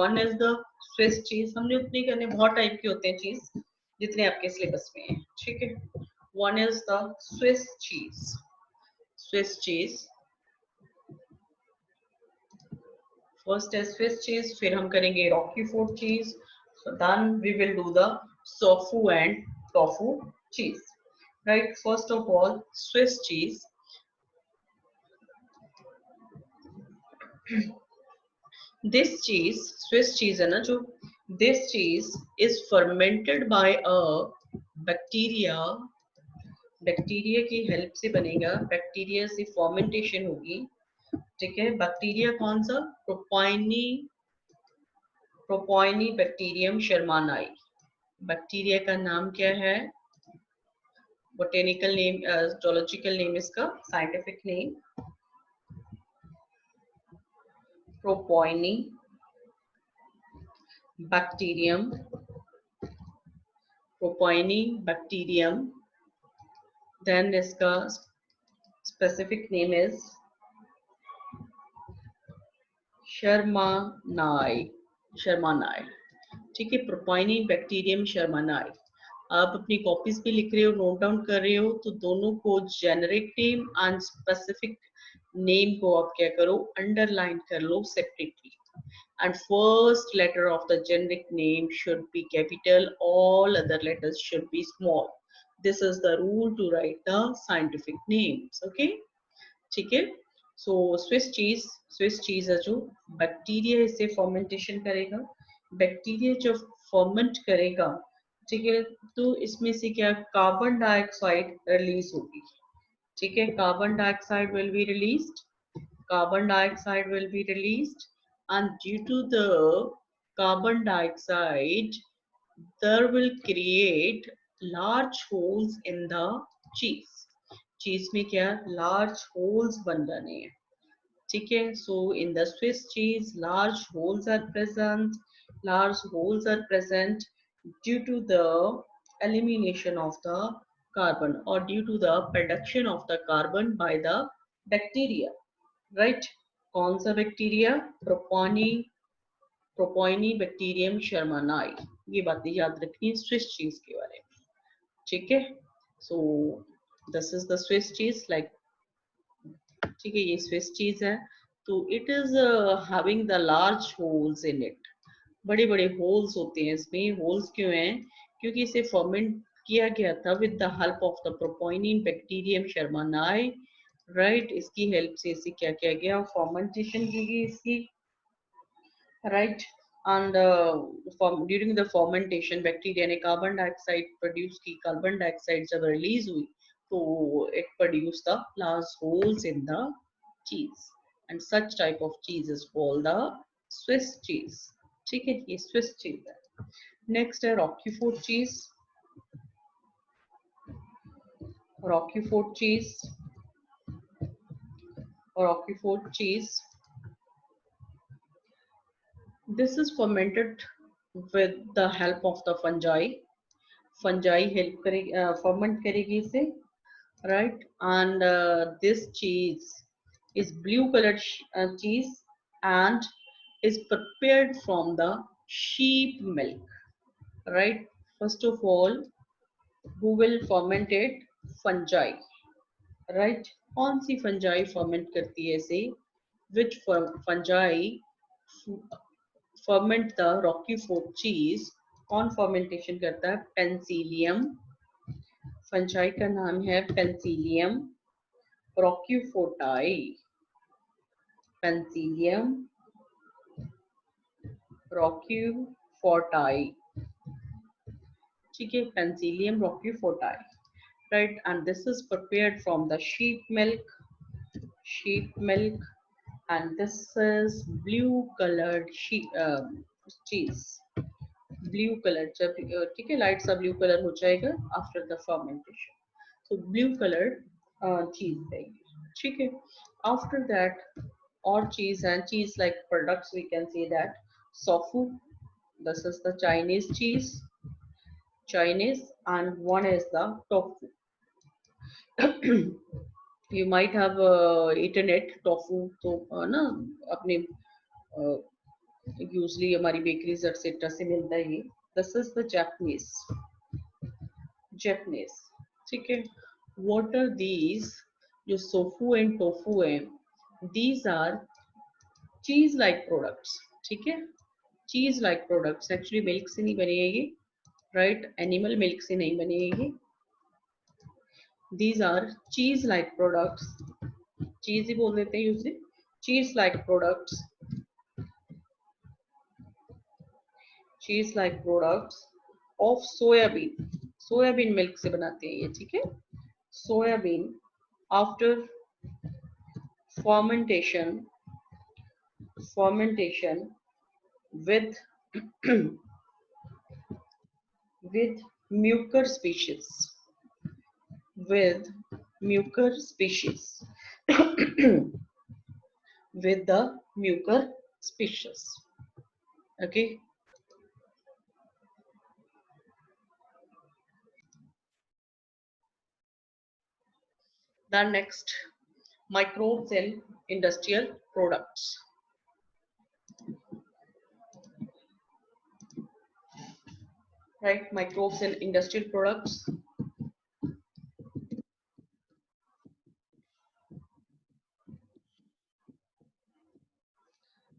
One is the Swiss चीज. हमने उतनी करने, बहुत टाइप के होते हैं चीज जितने आपके सिलेबस में है. ठीक है. One is the Swiss cheese. Swiss cheese first है स्विस चीज, फिर हम करेंगे Roquefort cheese, then we will do the सोफू and tofu cheese. Right. First of all Swiss cheese. This cheese Swiss cheese है ना जो, this cheese is fermented by a bacteria. Bacteria की help से बनेगा, बैक्टीरिया से fermentation होगी. ठीक है. बैक्टीरिया कौन सा? प्रोपाइनी, प्रोपाइनी बैक्टीरियम शर्मानाई. बैक्टीरिया का नाम क्या है? बोटेनिकल नेम, जोलॉजिकल नेम इसका, scientific name Propionibacterium, Propionibacterium. Then इसका specific name is shermanii. Shermanii. ठीक है. Propionibacterium shermanii. आप अपनी कॉपीज पे लिख रहे हो, नोट डाउन कर रहे हो, तो दोनों को generic name and specific name को आप क्या करो, अंडरलाइन कर लो separately. And first letter of the generic name should be capital, all other letters should be small. This is the rule to write the scientific names. Okay. ठीक है. So Swiss cheese है जो, bacteria इसे fermentation करेगा. Bacteria जब ferment करेगा, ठीक है, तो इसमें से क्या, कार्बन डाइऑक्साइड रिलीज होगी. ठीक है. Carbon dioxide will be released. Carbon dioxide will be released, and due to the carbon dioxide there will create large holes in the cheese. cheese में क्या, large holes बन रहे हैं. ठीक है. So in the Swiss cheese large holes are present. Large holes are present due to the elimination of the carbon, or due to the production of the carbon by the bacteria. Right. कौन सा bacteria? प्रोपानी, प्रोपाइनी bacterium शर्मानाई. ये बातें याद रखनी है Swiss चीज के बारे में. ठीक है. So this is the Swiss चीज, लाइक. ठीक है. ये स्विस चीज है. तो it is having the large holes in it. बड़े बड़े होल्स होते हैं इसमें. होल्स क्यों हैं? क्योंकि इसे फर्मेंट किया गया था with the help of the Propionibacterium shermanii. Right. इसकी हेल्प से इसे क्या किया गया, फर्मेंटेशन की गई इसकी. Right. And during the fermentation bacteria ने कार्बन डाइऑक्साइड प्रोड्यूस की. कार्बन डाइऑक्साइड जब रिलीज हुई तो it produce the large holes in the cheese, and such type of cheese is called the Swiss cheese. ठीक है. ये स्विस चीज है. Next है रॉकी फोर्ट चीज. रॉकी फोर्ट चीज, Rocky Fort cheese. This is fermented with the help of the fungi. Fungi help करेगी, ferment करेगी इसे. Right. And this cheese is blue colored cheese and is prepared from the sheep milk. Right. First of all, who will ferment it? Fungi. Right. कौन सी fungi ferment करती है इसे? Which fungi ferment the Roquefort cheese? कौन fermentation करता है? Penicillium. Fungi का नाम है पेंसिलियम रॉक्यूफोर्टाई. पेंसिलियम रॉक्यूफोर्टाई. ठीक है. Penicillium रॉक्यूफोर्टाई. Right. And this is prepared from the sheep milk. And this is blue colored cheese. Blue color. जब ठीक है, लाइट सा ब्लू कलर हो जाएगा after the fermentation. So blue colored cheese देंगे. ठीक है. After that, और cheese and cheese like products we can say that sofu. This is the Chinese cheese. Chinese, and one is the tofu. You might have eaten it, tofu. तो ना अपने usually हमारी bakeries etcetera से मिलता है ये. This is the Japanese. ठीक है. What are these? जो सोफू एंड टोफू है, these are cheese like products. ठीक है. चीज लाइक प्रोडक्ट्स, एक्चुअली मिल्क से नहीं बने हैं ये, राइट, एनिमल मिल्क से नहीं बने हैं ये. दीज आर चीज लाइक प्रोडक्ट्स, चीज ही बोल देते हैं यूजली. चीज लाइक प्रोडक्ट्स, चीज like products of soybean. Soybean milk से बनाते हैं ये. ठीक है. Soybean after fermentation with with mucor species, with mucor species with the mucor species. Okay. The next, microbes in industrial products. Right, microbes in industrial products.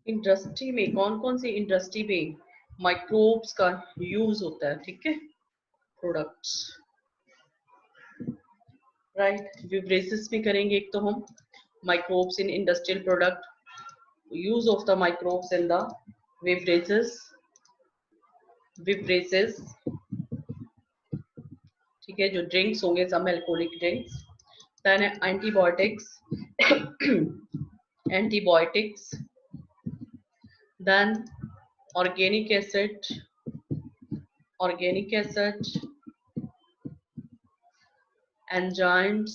Industry में कौन कौन सी industry में माइक्रोब्स का यूज होता है. ठीक है. Products, right. बेवरेजेस में करेंगे एक तो हम microbes in industrial product, use of the microbes in the beverages. ठीक है. जो ड्रिंक्स होंगे, some alcoholic drinks. Then antibiotics, then organic acid, enzymes,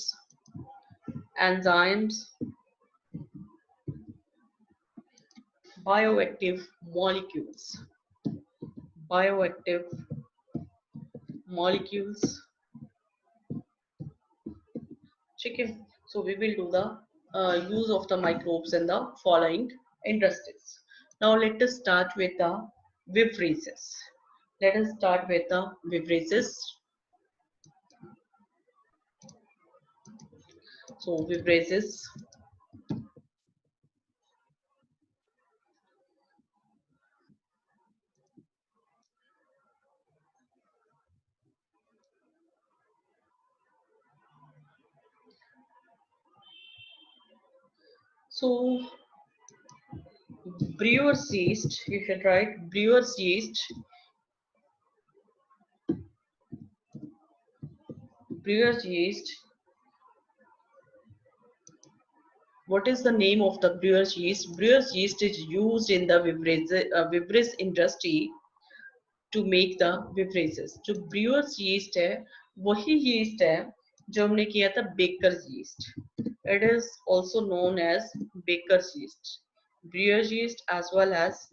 bioactive molecules, ठीक है. So we will do the use of the microbes in the following industries. Now let us start with the beverages. So beverages. So brewer's yeast, you should write brewer's yeast. What is the name of the brewer's yeast? Brewer's yeast is used in the beverage industry to make the beverages. जो brewer's yeast है वही yeast है जो हमने किया था baker's yeast. It is also known as baker's yeast. Brewer's yeast as well as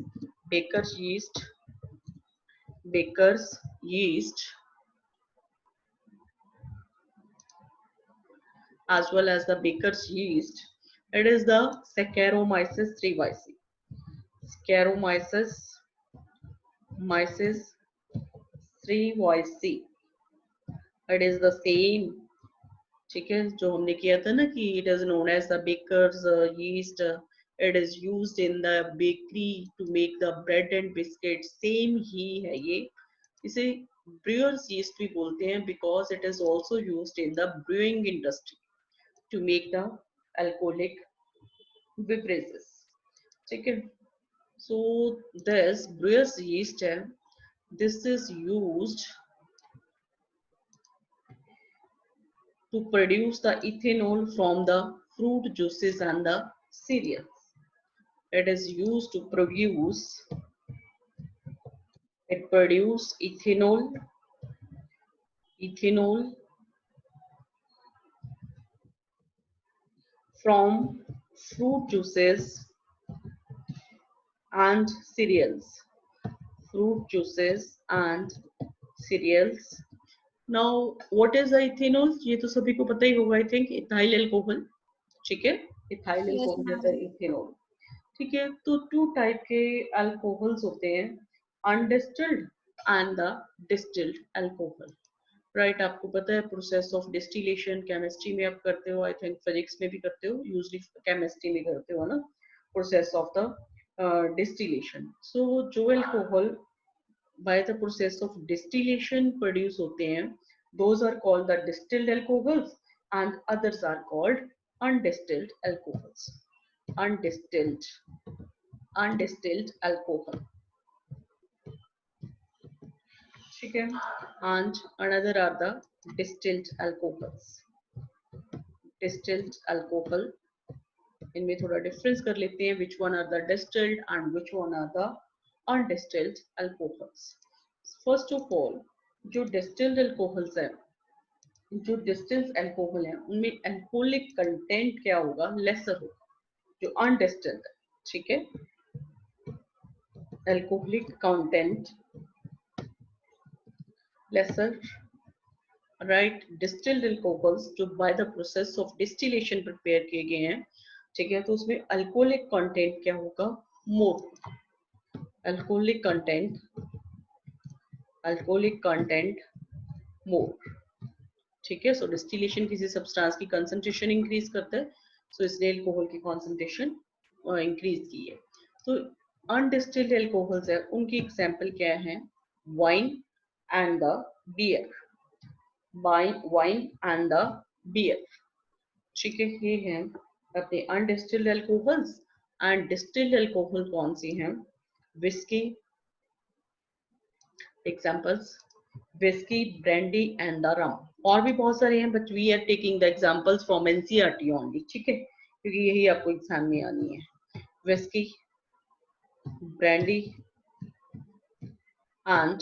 baker's yeast. As well as the baker's yeast, it is the Saccharomyces cerevisiae. It is the same. ठीक है. जो हमने किया था ना कि it is known as the baker's yeast. It is used in the bakery to make the bread and biscuits. Same ही है ये. इसे brewer's yeast भी बोलते हैं because it is also used in the brewing industry to make the alcoholic beverages. ठीक है. So this brewer's yeast है, this is used to produce the ethanol from the fruit juices and the cereals. It is used to produce ethanol from fruit juices and cereals. Now what is the ethanol? ये तो सभी को पता ही होगा. I think ethyl alcohol. ठीक है. ethyl alcohol is the ethanol. ठीक है, तो 2 टाइप के अल्कोहल्स होते हैं, undistilled and the distilled alcohol. Right, आपको पता है प्रोसेस ऑफ डिस्टिलेशन केमिस्ट्री में आप करते हो, आई थिंक फिजिक्स में भी करते हो, यूजली केमिस्ट्री में करते हो ना, प्रोसेस ऑफ द डिस्टिलेशन। सो जो alcohol by the process of distillation produce होते हैं, those are called the distilled alcohols and others are called undistilled alcohols. undistilled undistilled alcohol, ठीक है, and another are the distilled alcohols. distilled alcohol, इनमें थोड़ा difference कर लेते हैं, which one are the distilled and which one are the undistilled alcohols. First of all, जो distilled alcohols है, जो डिस्टिल्ड अल्कोहल है उनमें अल्कोहलिक कंटेंट क्या होगा, लेसर होगा। जो अनडिस्टिल्ड, ठीक है, alcoholic content lesser, right. Distilled alcohols जो by the process of distillation prepare किए गए हैं, ठीक है, तो उसमें अल्कोहलिक कंटेंट क्या होगा, मोर। अल्कोहलिक कंटेंट मोर, ठीक है। सो डिस्टिलेशन किसी सब्सटेंस की कंसंट्रेशन इंक्रीज करता है, सो इसलिए अल्कोहल की कंसंट्रेशन इंक्रीज की है। तो अनडिस्टिल्ड अल्कोहल्स है, उनकी एग्जांपल क्या है, wine and the beer. Wine and the beer, ठीक है, ये हैं अपने undistilled alcohols. And distilled alcohol कौन सी हैं, whisky, examples whisky, brandy and the rum. और भी बहुत सारे हैं, but we are taking the examples from NCERT only, ठीक है, क्योंकि यही आपको एग्जाम में आनी है। Whisky, brandy and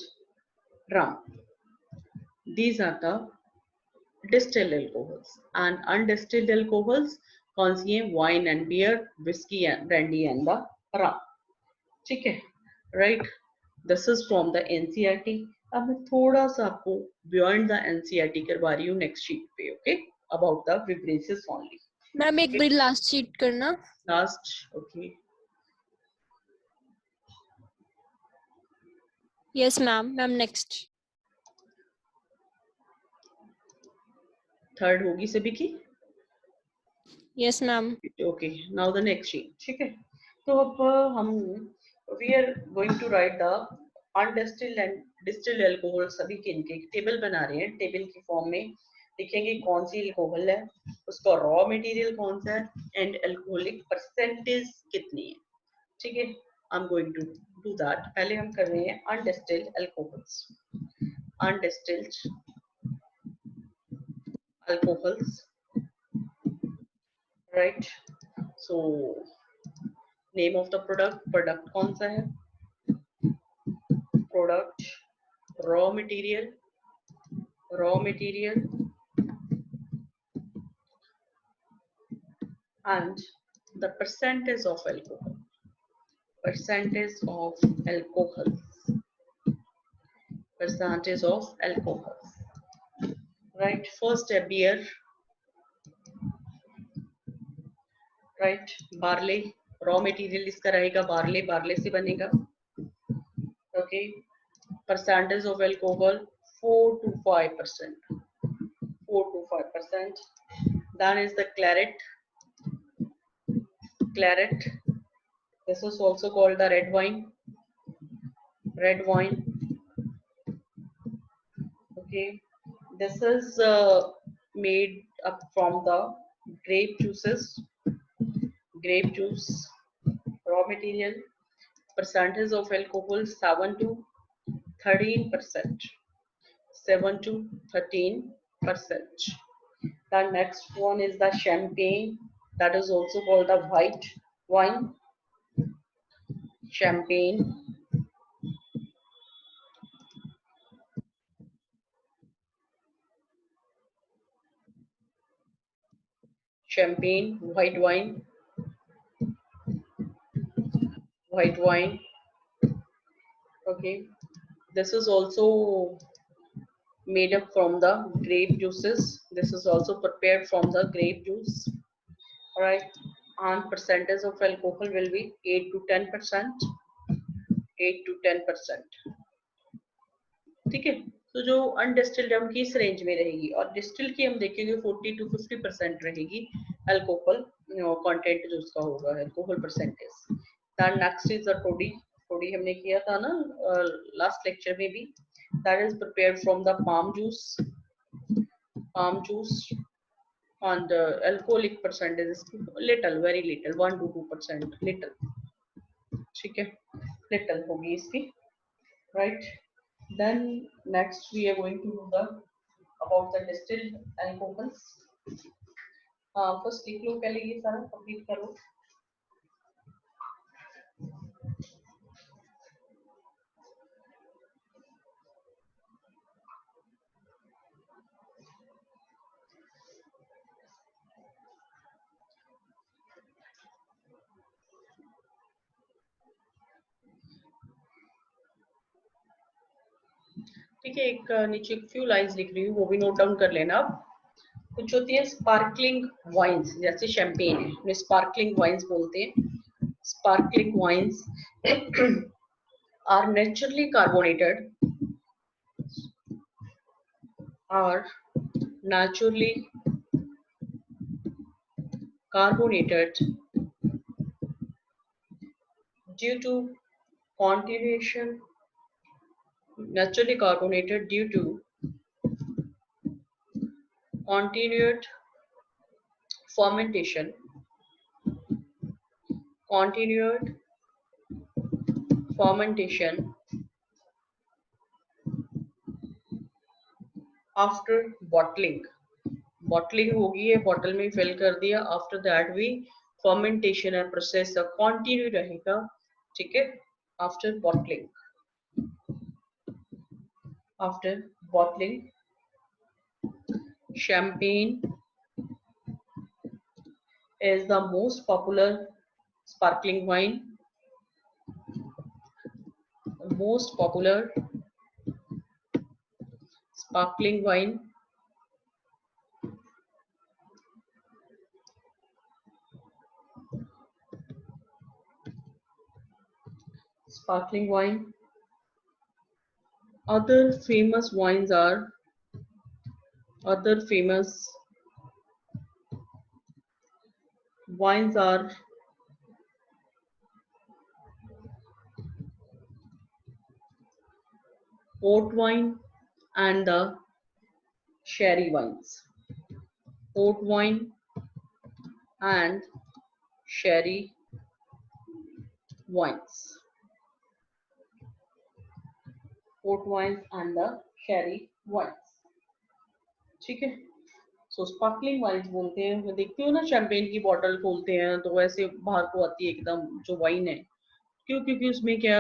rum, these are the distilled alcohols. And undistilled alcohols कौन सी हैं, wine and beer, whisky and brandy and the rum, ठीक है, right. This is from the NCERT. अब मैं थोड़ा सा आपको बियॉन्ड द एनसीईआरटी करवा रही हूँ नेक्स्ट शीट पे, okay, about the beverages only. Ma'am एक बार लास्ट शीट करना, last, okay, yes ma'am. Ma'am next, third होगी सभी की, yes ma'am. Okay, now the next sheet, ठीक है। तो अब हम we are going to write the undistilled and distilled alcohol, सभी के इनके टेबल बना रहे हैं। टेबल की फॉर्म में लिखेंगे कौन सी अल्कोहल है, उसका रॉ मटेरियल कौन सा है, एंड अल्कोहलिक परसेंटेज कितनी है, ठीक है। I am going to do that. पहले हम कर रहे हैं undistilled alcohols. Undistilled alcohols, right. So name of the product, product कौन सा है, product, raw material and the percentage of alcohol, percentage of alcohol, percentage of alcohol, right। first a beer, right, barley, raw material इसका रहेगा barley, barley से बनेगा, okay, percentage of alcohol 4 to 5%, 4 to 5%. Then is the claret, this is also called the red wine, okay. This is made up from the grape juice, raw material. Percentage of alcohol 7 to 13%, 7 to 13%. The next one is the champagne, that is also called the white wine, champagne, white wine, okay. This is also made up from the grape juices, this is also prepared from the grape juice, all right. and percentage of alcohol will be 8 to 10%, 8 to 10%. ठीक है, तो जो अनडिस्टिल्ड हम किस range में रहेगी, और distil की हम देखेंगे 40 to 50% रहेगी अल्कोहल कंटेंट जो उसका होगा, alcohol percentage. Then next is the toddy. Toddy हमने किया था ना लास्ट लेक्चर में भी। That is prepared from the palm juice, palm juice, and alcoholic percentage is little, very little, 1 to 2%, little, ठीक है, little होगी इसकी, right? Then next we are going to do the about the distilled alcohols. first लिख लो, पहले ये सारा complete करो। ठीक है, एक नीचे फ्यू लाइंस लिख रही हूँ, वो भी नोट डाउन कर लेना आप। कुछ होती है स्पार्कलिंग वाइन्स, जैसे शैंपेन है, उन्हें स्पार्कलिंग वाइन्स बोलते हैं। Sparkling wines are naturally carbonated, are naturally carbonated due to continuation, naturally carbonated due to continued fermentation, continued fermentation after bottling. Bottling होगी है, बॉटल में फिल कर दिया, आफ्टर दैट भी फर्मेंटेशन है, प्रोसेस कंटिन्यू रहेगा, ठीक है। After bottling, after bottling champagne is the most popular sparkling wine, most popular sparkling wine sparkling wine. Other famous wines are, other famous wines are port wine and the sherry wines. Port wine and sherry wines. Port wines and the sherry wines. ठीक है, सो sparkling wines बोलते हैं। मैं देखती हूँ ना champagne की बोतल खोलते हैं तो वैसे बाहर को आती है एकदम जो वाइन है, क्यों? क्योंकि उसमें क्या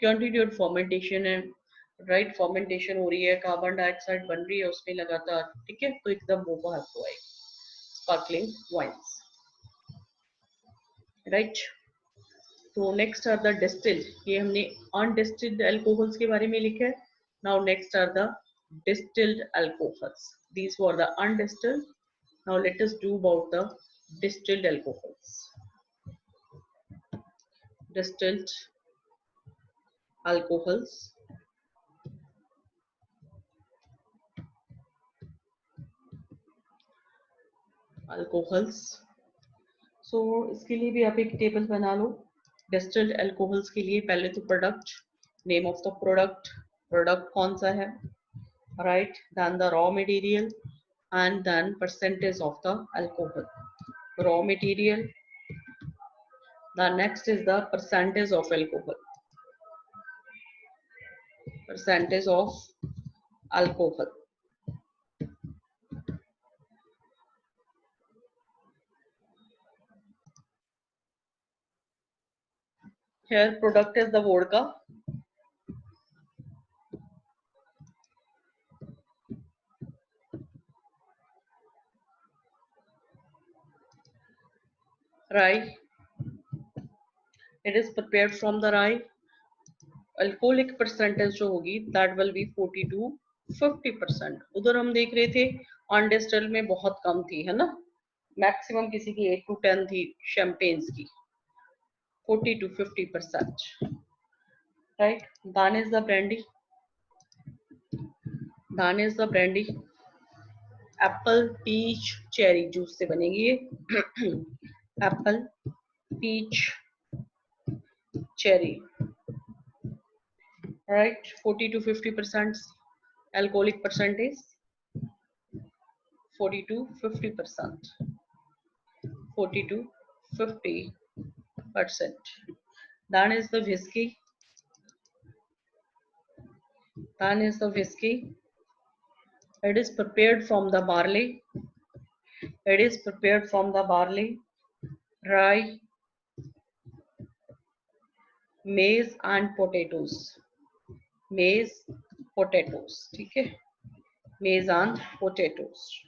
कंटिन्यूड फर्मेंटेशन है, राइट? फर्मेंटेशन हो रही है, कार्बन डाइऑक्साइड बन रही है उसमें लगातार, ठीक है, तो एकदम वो बाहर को आएगी स्पार्कलिंग वाइन्स, राइट? तो नेक्स्ट आर द डिस्टिल्ड, ये हमने अनडिस्टिल्ड अल्कोहल्स के बारे में लिखा है। Now next are the distilled alcohols. These were the undistilled. Now let us do about the distilled alcohols. Distilled alcohols. Alcohols. So इसके लिए भी आप एक टेबल बना लो। Distilled alcohols के लिए पहले तो product, name of the product, product कौन सा है, right? Then the raw material and then percentage of the alcohol. Raw material, the next is the percentage of alcohol, percentage of alcohol. Here product is the vodka, rye, it is prepared from the rye. Alcoholic percentage जो होगी that will be 40 to 50%. उधर हम देख रहे थे अनडिस्टिल्ड में बहुत कम थी, है ना, मैक्सिमम किसी की 8 to 10 थी शैंपेन्स की, 40 to 50%, right? Then is the brandy. Then is the brandy. Apple peach cherry juice से बनेगी ये apple peach cherry, right? 40 to 50% alcoholic percentage, 40 to 50%, 40 to 50%. Then is the whiskey. Then is the whiskey. It is prepared from the barley. It is prepared from the barley, rye, maize and potatoes. Maize, potatoes. ठीक है? Maize and potatoes.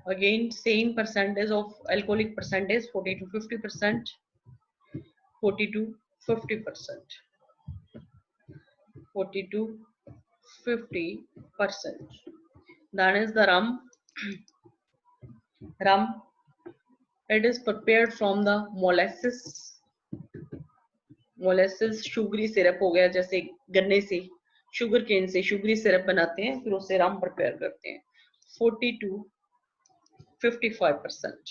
Again, same percentage of alcoholic percentage, 40 to 50%, 40 to 50%, 40 to 50%. Then is the rum. Rum. It is prepared from the molasses. Molasses sugary syrup हो गया, जैसे गन्ने से sugar cane से sugary syrup बनाते हैं, फिर उससे रम प्रिपेयर करते हैं. 40 to 55%,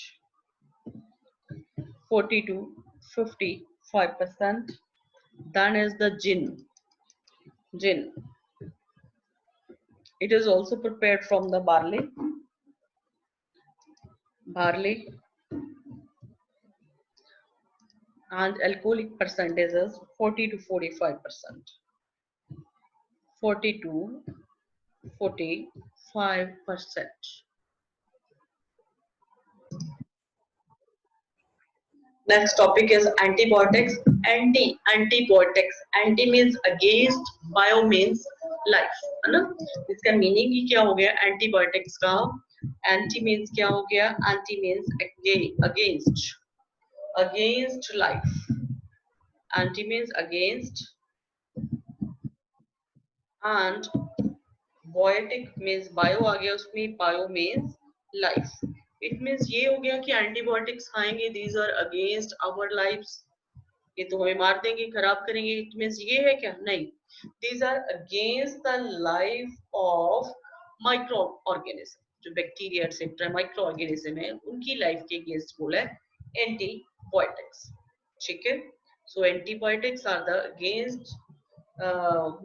40 to 55%. Then is the gin. Gin. It is also prepared from the barley. Barley. And alcoholic percentage is 40 to 45%. 40 to 45%. Next topic is antibiotics. Antibiotics. Anti means against, bio means life, है ना? इसका meaning ही क्या हो गया antibiotics का? Anti means क्या हो गया? Anti means against, against life. Anti means against, and biotic means bio आ गया उसमें, bio means life. It means ये हो गया कि एंटीबायोटिक्स खाएंगे, these are against our lives, ये तो हमें मार देंगे, खराब करेंगे. It means ये है क्या? नहीं, these are against the life of microorganism. जो बैक्टीरिया एक्सेट्रा माइक्रो ऑर्गेनिज्म है, उनकी लाइफ के अगेंस्ट बोला है एंटीबायोटिक्स. ठीक है? So antibiotics are the against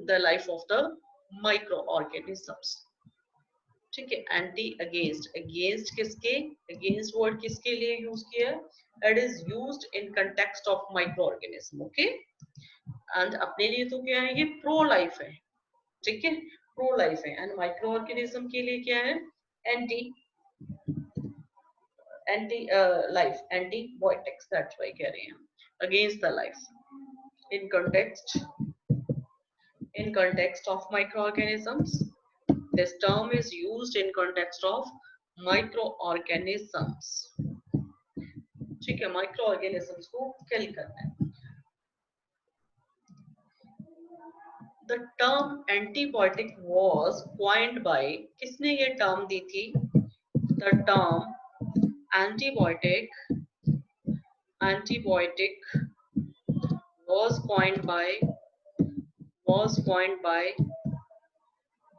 the life of the microorganisms. ठीक है? एंटी अगेंस्ट, अगेंस्ट किसके? अगेंस्ट वर्ड किसके लिए यूज किया है? It is used in context of microorganism. Okay? And अपने लिए तो क्या है? ये प्रो लाइफ है. ठीक है? प्रो लाइफ है. एंड माइक्रोऑर्गेनिज्म के लिए क्या है? Anti life, antibiotics. That's why कह रहे हैं against the life in context. In context of microorganisms, this term is used in context of microorganisms. ठीक है? microorganisms को kill करना है. The term antibiotic was coined by, किसने ये term दी थी? The term antibiotic was coined by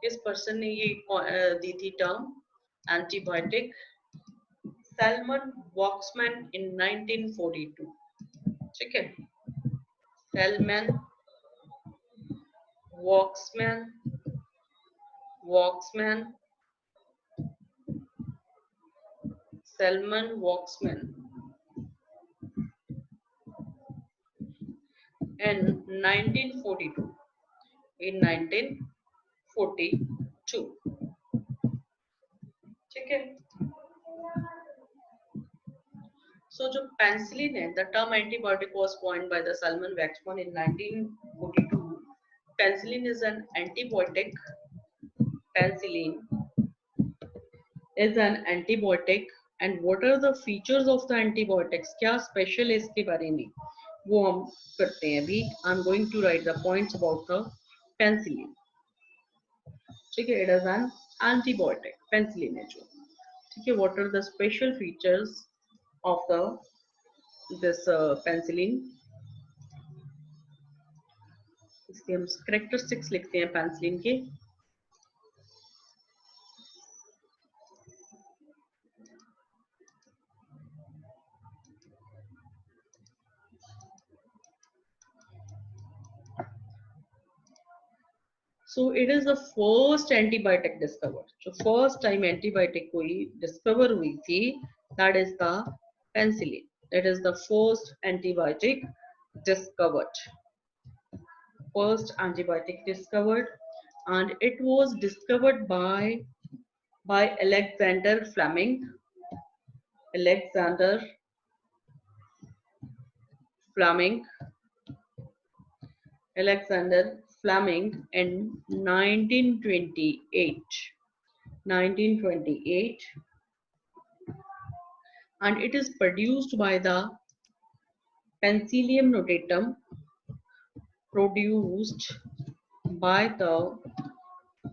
किस person ने ये दी थी टर्म एंटीबायोटिक? सैलमन वॉक्समैन इन 1942. ठीक है? Salmon Voxman salmon Voxman in 1942. In 1942. ठीक है? So जो penicillin है, the term antibiotic was coined by the Salman Waxman in 1942. Penicillin is an antibiotic. Penicillin is an antibiotic. And what are the features of the antibiotics? क्या special है इसके बारे में? वो हम करते हैं अभी. I'm going to write the points about the penicillin. ठीक है? It is an antibiotic. penicillin है जो. ठीक है, what are the special features of the this penicillin? इसके हम characteristics लिखते हैं penicillin के. So it is the first antibiotic discovered. जो first time antibiotic कोई discover हुई थी, that is the penicillin. It is the first antibiotic discovered. First antibiotic discovered, and it was discovered by Alexander Fleming. Alexander Fleming. Alexander Fleming in 1928. 1928, and it is produced by the Penicillium notatum. Produced by the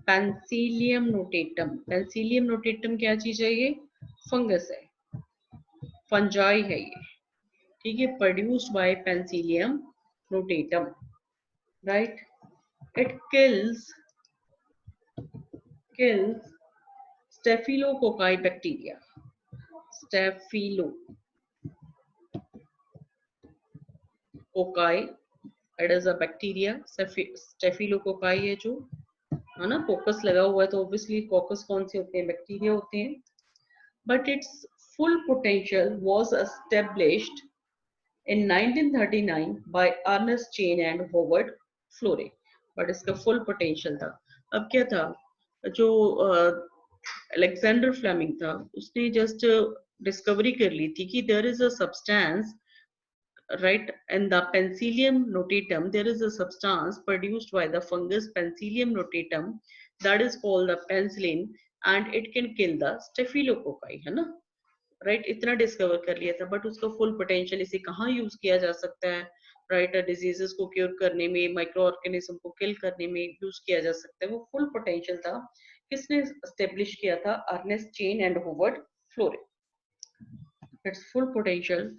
Penicillium notatum. Penicillium notatum क्या चीज है? ये fungus है, fungi है ये, ठीक है. Produced by Penicillium notatum, right? It kills Staphylococci bacteria. Staphylococci, it is a bacteria. Staphylococci है जो, है ना, फोकस लगा हुआ है तो ऑब्वियसली फोकस कौन से होते हैं? बैक्टीरिया होते हैं. But its full potential was established in 1939 by Ernest Chain and Howard Florey. But इसका full potential था. अब क्या था, जो अलेक्जेंडर फ्लेमिंग था, उसने जस्ट डिस्कवरी कर ली थी कि there is a substance, right, in the Penicillium notatum there is a substance produced by the fungus Penicillium notatum that is called the penicillin, and it can kill the Staphylococci, है ना, right. इतना discover कर लिया था, but उसका full potential इसे कहाँ use किया जा सकता है? राइट, डिजीजेस को क्योर करने में, माइक्रो ऑर्गेनिज्म को किल करने में यूज किया जा सकता है. वो फुल पोटेंशियल था. किसने एस्टेब्लिश किया था? Ernest Chain and Howard Florey. Its full potential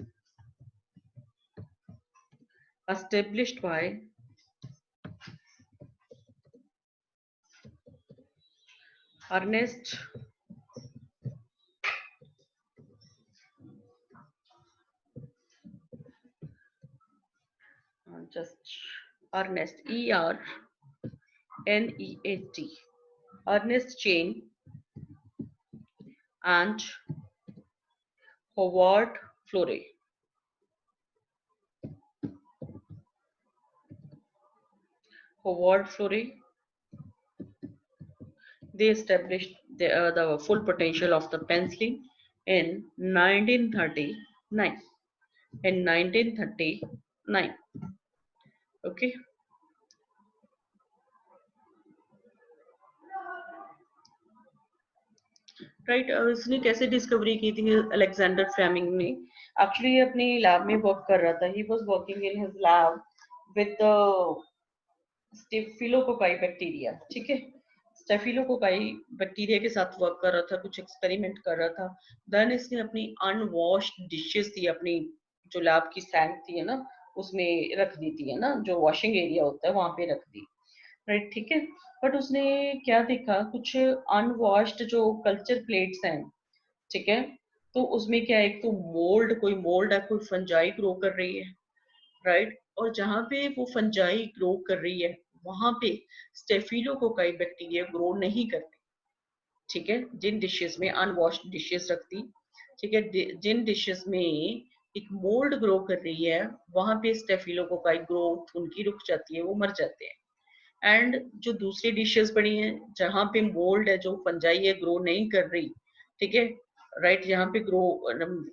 established by Ernest Ernest E-R-N-E-S-T, Ernest Chain and Howard Florey. Howard Florey, they established the full potential of the penicillin in 1939. In 1939, okay. Right, इसने कैसे discovery की थी Alexander Fleming ने? Actually अपनी lab में work कर रहा था. He was working in his lab with स्टेफिलोकोकाई bacteria, ठीक है. स्टेफिलोकोकाई बैक्टीरिया के साथ वर्क कर रहा था, कुछ एक्सपेरिमेंट कर रहा था. देन इसने अपनी अनवॉश्ड डिशेस थी, अपनी जो लैब की सैंक थी, है ना, उसमें रख दी थी, है ना, जो वॉशिंग एरिया होता है वहां पे रख दी, राइट, ठीक है. बट उसने क्या देखा, कुछ अनवॉश्ड जो कल्चर प्लेट्स हैं, ठीक है, तो उसमें क्या है, एक तो मोल्ड, कोई मोल्ड है, कोई फंजाई ग्रो कर रही है, राइट. और जहाँ पे वो फंजाई ग्रो कर रही है वहां पे स्टेफिलोकोकाई बैक्टीरिया ग्रो नहीं करती, ठीक है. जिन डिशेस में अनवॉश्ड डिशेस रखती, ठीक है, जिन डिशेस में एक मोल्ड ग्रो कर रही है वहां पे स्टेफिलोकोकाई ग्रोथ उनकी रुक जाती है, वो मर जाते हैं. एंड जो दूसरी डिशेस पड़ी हैं जहाँ पे मोल्ड है, जो फंजाई है, ग्रो नहीं कर रही, ठीक है, राइट, यहाँ पे ग्रो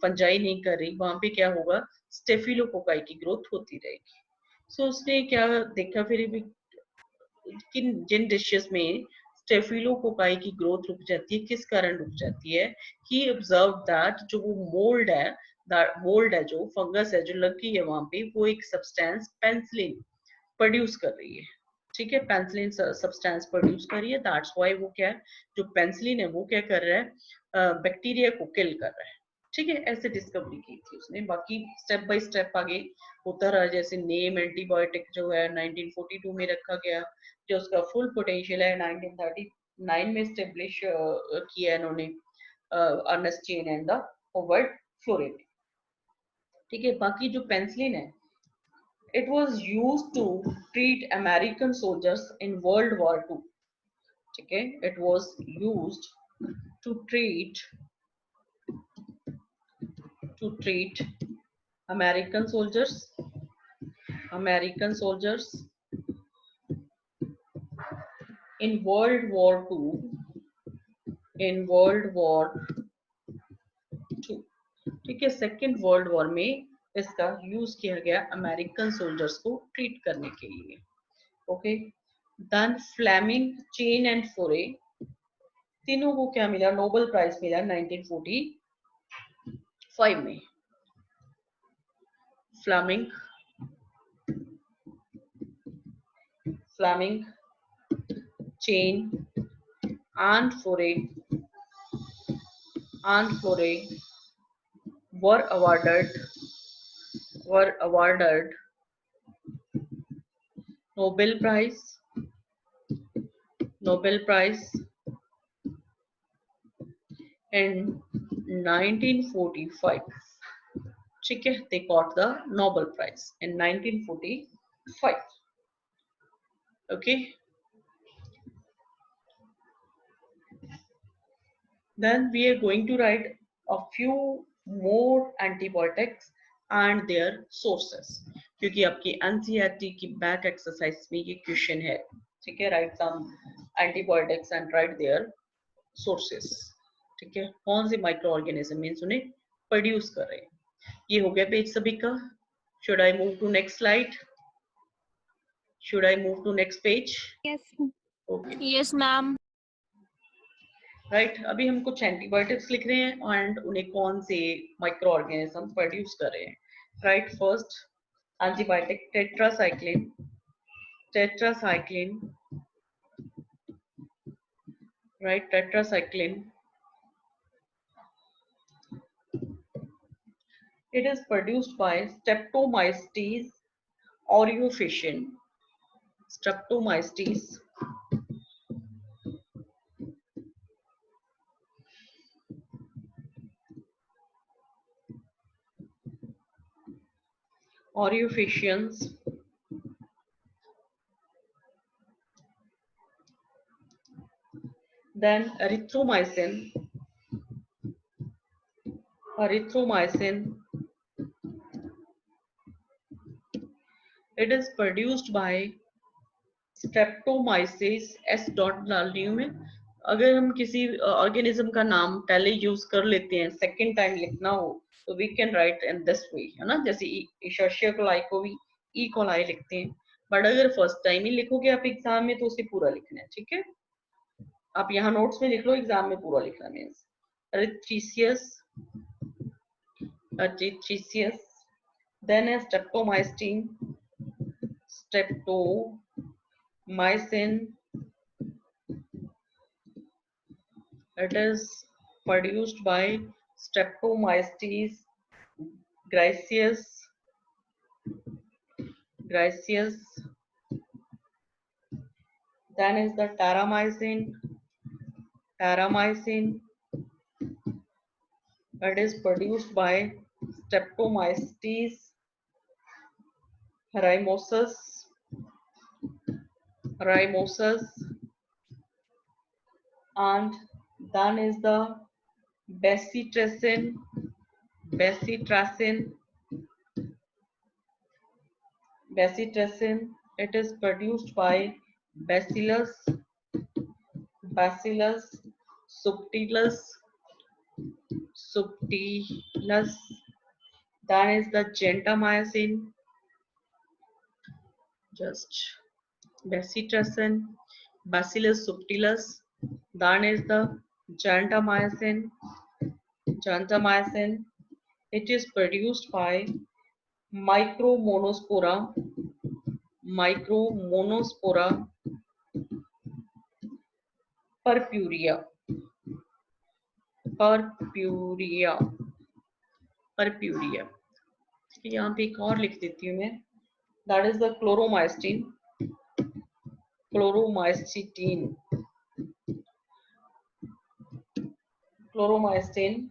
फंजाई नहीं कर रही, वहां पे क्या होगा, स्टेफिलोकोकाई की ग्रोथ होती रहेगी. सो उसने क्या देखा फिर भी, किन जिन डिशेस में स्टेफिलोकोकाई की ग्रोथ रुक जाती है, किस कारण रुक जाती है? ही ऑब्जर्व दैट जो वो मोल्ड है, जो फंगस है जो लगी है वहां पे, वो एक सब्सटेंस पेनिसिलिन प्रोड्यूस कर रही है, ठीक है, पेंसिलिन सब्सटेंस प्रोड्यूस कर रही है, दैट्स व्हाई वो क्या है, जो पेंसिलिन है वो क्या कर रहा है, बैक्टीरिया को किल कर रहा है। ठीक है, ऐसे डिस्कवरी की थी उसने। बाकी स्टेप बाय स्टेप आगे होता रहा, जैसे नेम एंटीबायोटिक जो है 1942 में रखा गया, जो उसका फुल पोटेंशियल है 1939 में स्टेब्लिश किया इन्होंने Ernest Chain and the Howard Florey. ठीक है, बाकी जो पेंसिलिन है, it was used to treat American soldiers in World War II. ठीक है, it was used to treat American soldiers in World War II. In World War II. ठीक है, second world war में इसका यूज किया गया American soldiers को treat करने के लिए। Okay, then Fleming, Chain and Florey, तीनों को क्या मिला, नोबेल प्राइज मिला 1945 में। Fleming, Chain and Foray were awarded Nobel Prize in 1945. ठीक है, they got the Nobel Prize in 1945. Okay, then we are going to write a few more antibiotics and their sources, क्योंकि आपकी NCERT की back exercise में ये question है। ठीक है, write some antibiotics and write their sources. ठीक है, कौन से माइक्रो ऑर्गेनिज्म मीन्स उन्हें प्रोड्यूस कर रहे हैं। ये हो गया पेज सभी का। Should I move to next slide? Should I move to next page? Yes. Okay, Yes, ma'am. Right, अभी हम कुछ एंटीबायोटिक्स लिख रहे हैं एंड उन्हें कौन से माइक्रो ऑर्गेनिज्म प्रोड्यूस कर रहे हैं। Right, first antibiotic tetracycline, right, tetracycline. It is produced by Streptomyces aureoficans. Then erythromycin. It is produced by Streptomyces s. डाल रही हूँ मैं। अगर हम किसी ऑर्गेनिज्म का नाम पहले यूज कर लेते हैं, सेकेंड टाइम लिखना हो तो we can write in this way, है ना, जैसे इशर्शिया कोलाई को भी ई कोलाई लिखते हैं। बट अगर फर्स्ट टाइम ही लिखोगे आप एग्जाम में तो उसे पूरा लिखना है। ठीक है, आप यहाँ नोट्स में लिख लो, एग्जाम में पूरा लिखना मीन्स Erythrichius, then है streptomycin. It is produced by Streptomyces gracius. Then is the taramycin. It is produced by Streptomyces rhamnosus. And then is the bacitracin. It is produced by Bacillus subtilis. Then is the gentamicin. Just bacitracin, Bacillus subtilis. Then is the gentamicin. It is produced by Micromonospora. Purpurea, purpurea, purpurea. यहाँ पे एक और लिख देती हूँ मैं, that is the chloromycetin, chloromycetin, chloromycin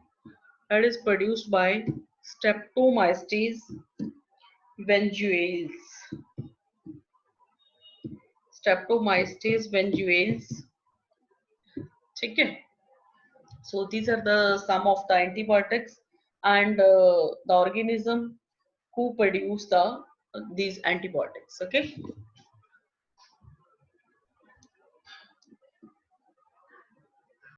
that is produced by Streptomyces venueus, Streptomyces venueus, ठीक है। So these are the some of the antibiotics and the organism who produce these antibiotics, okay।